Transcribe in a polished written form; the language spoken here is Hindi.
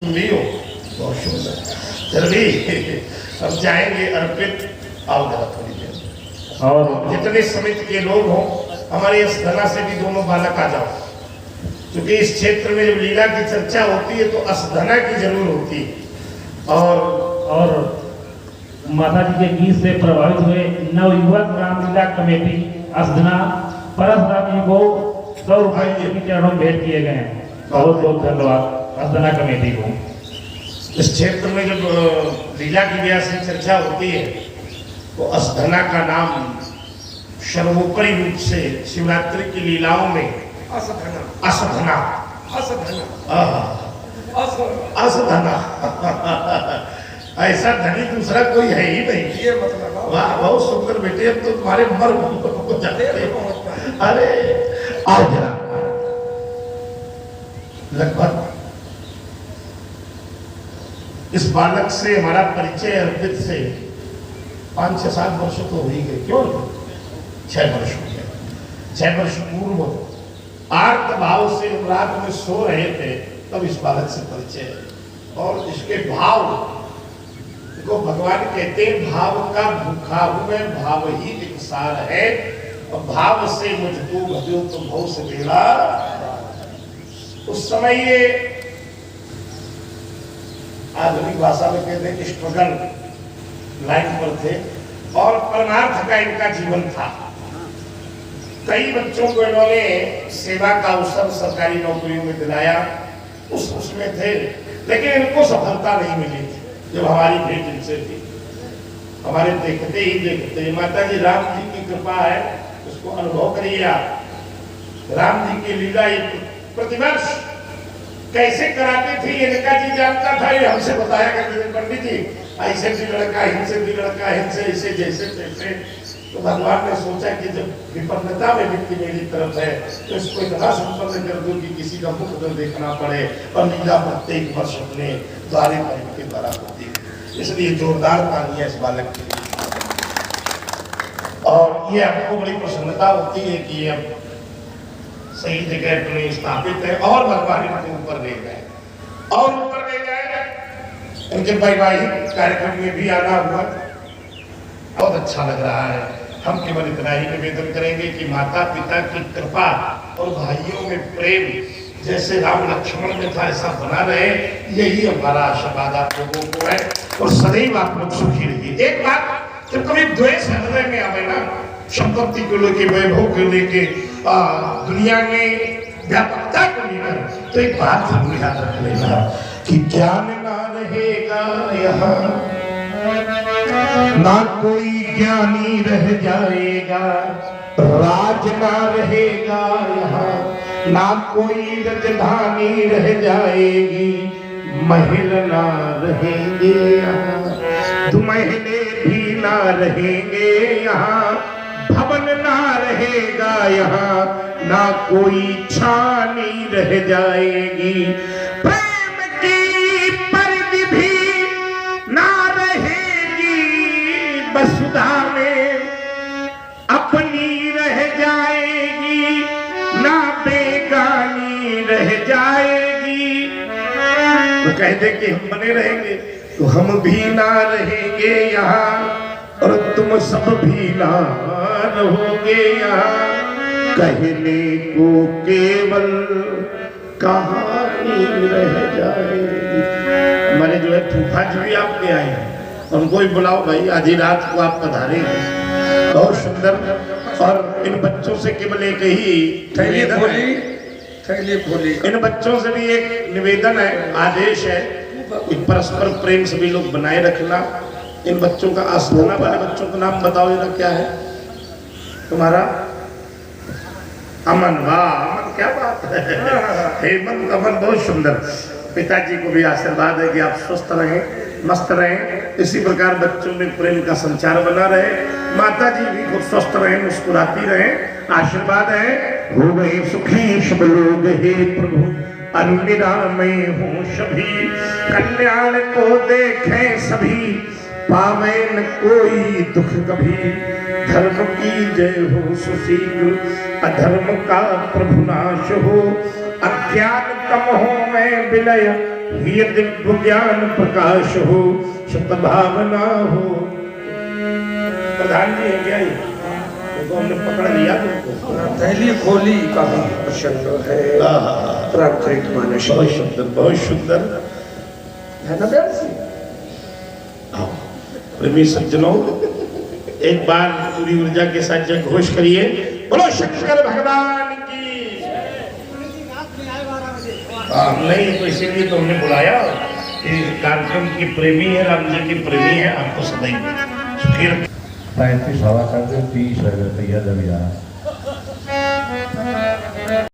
भी हो बहुत सुंदर। फिर भी हम जाएंगे अर्पित, आओ जरा थोड़ी देर। और जितने समिति के लोग हों, हमारे इस धना से भी दोनों बालक आ जाओ, क्योंकि इस क्षेत्र में जब लीला की चर्चा होती है तो असधना की जरूर होती है। और माता जी के गीत से प्रभावित हुए नवयुवक रामलीला कमेटी असधना परशुराम जी को 100 रुपए के चरणों में भेंट किए गए हैं। बहुत बहुत धन्यवाद असधना कमेटी को। इस क्षेत्र में जब लीला की व्यास की चर्चा होती है तो असधना का नाम सर्वोपरि रूप से शिवरात्रि की लीलाओं में असधना असधना असधना असधना ऐसा धनी दूसरा कोई है ही नहीं। ये मतलब वाह, बहुत सुंदर बेटे। अब तो तुम्हारे मर हो जाते। अरे आओ जरा, लगभग इस बालक से हमारा परिचय अर्पित से 5-6-7 वर्ष तो हो ही गए। क्यों 6 वर्ष हो गए। 6 वर्ष पूर्व आर्त भाव से रात में सो रहे थे, तब इस बालक से परिचय। और इसके भाव को भगवान कहते हैं, भाव का भूखा में भाव ही एक सार है, और भाव से मुझको भजो तो भाव से मेरा। उस समय ये आधुनिक भाषा में कहते हैं स्ट्रगल लाइन पर थे, और परमार्थ का इनका जीवन था। कई बच्चों को इन्होंने सेवा का अवसर सरकारी नौकरियों में दिलाया, उसमें थे, लेकिन इनको सफलता नहीं मिली थी। जब हमारी भेंट इनसे थी, हमारे देखते ही देखते माता जी राम जी की कृपा है, उसको अनुभव करिए आप। राम जी की लीला ये प्रतिवर्ष कैसे कराते थे इनका जी जानता था। ये हमसे बताया करते थे, पंडित जी ऐसे भी लड़का, इनसे भी लड़का, इनसे ऐसे जैसे तैसे। तो भगवान ने सोचा कि जब विपन्नता में व्यक्ति मेरी तरफ है तो इसको इतना संपन्न कर दूं कि किसी का मुख न देखना पड़े, और लीला प्रत्येक वर्ष अपने द्वारे पर के द्वारा होती है। इसलिए जोरदार तालियां इस बालक के लिए। और ये आपको बड़ी प्रसन्नता होती है कि अब सही जगह पर स्थापित है, और भगवान इनको ऊपर ले गए और ऊपर ले गए। इनके वैवाहिक कार्यक्रम में भी आना हुआ, बहुत अच्छा लग रहा है। हम केवल इतना ही निवेदन करेंगे कि माता पिता की कृपा और भाइयों में प्रेम जैसे राम लक्ष्मण में था ऐसा बना रहे, यही हमारा आशीर्वाद आप लोगों को है। और सदैव आप लोग सुखी रहिए। एक बात, जब कभी द्वेष हृदय में आवे ना, संपत्ति को लेके, वैभव को लेके, दुनिया में व्यापकता को लेकर, तो एक बात जरूर याद रख लेना कि ज्ञान ना रहेगा यहाँ, ना कोई ज्ञानी रह जाएगा। राज ना रहेगा यहाँ, ना कोई राजधानी रह जाएगी। महल ना रहेंगे यहाँ, दुमहले भी ना रहेंगे यहाँ। भवन ना रहेगा यहाँ, ना कोई छानी रह जाएगी। प्रेम की परिधि भी ना रहेगी, वसुधा में अपनी रह जाएगी, ना बेगानी रह जाएगी। तो कहते कि हम बने रहेंगे, तो हम भी ना रहेंगे यहाँ, और तुम सब भी ना रहोगे यहाँ। कहने को केवल कहानी रह जाएगी। हमारे जो है फूफा जी भी आपके आए हैं, उनको भी बुलाओ भाई, आधी रात को आप पधारेंगे। बहुत सुंदर। और इन बच्चों से केवल एक ही निवेदन है, इन बच्चों से भी एक निवेदन है, आदेश है कि परस्पर प्रेम सभी लोग बनाए रखना। इन बच्चों का असधना वाले बच्चों का नाम बताओ जरा, क्या है तुम्हारा? अमन। वाह अमन, क्या बात है। हेमंत, अमन, बहुत सुंदर। पिताजी को भी आशीर्वाद है कि आप स्वस्थ रहें, मस्त रहें, इसी प्रकार बच्चों में प्रेम का संचार बना रहे। माता जी भी खूब स्वस्थ रहें, मुस्कुराती रहें, आशीर्वाद है। हो गए सुखी सब लोग हे प्रभु, अनुनिरामय हो सभी। कल्याण को देखें सभी, पावे न कोई दुख कभी। धर्म की जय हो सुशील, अधर्म का प्रभु नाश हो। अज्ञान तम हो मैं विलय, ये दिव्य ज्ञान प्रकाश हो, सत भावना हो। प्रधान जी है क्या ये? तो हमने पकड़ लिया तुमको। पहली खोली काफी प्रसन्न है, प्राकृतिक मानस बहुत सुंदर, बहुत सुंदर है ना प्यार से। आओ प्रेमी सज्जनों, एक बार पूरी ऊर्जा के साथ जय घोष करिए, बोलो शंकर भगवान की। नहीं तो इसीलिए तो हमने बुलाया, इस कार्यक्रम के प्रेमी है, राम जी के प्रेमी है, आपको सदैव सुखी रखें। 35 हवा कर दे 30 रुपया दबिया।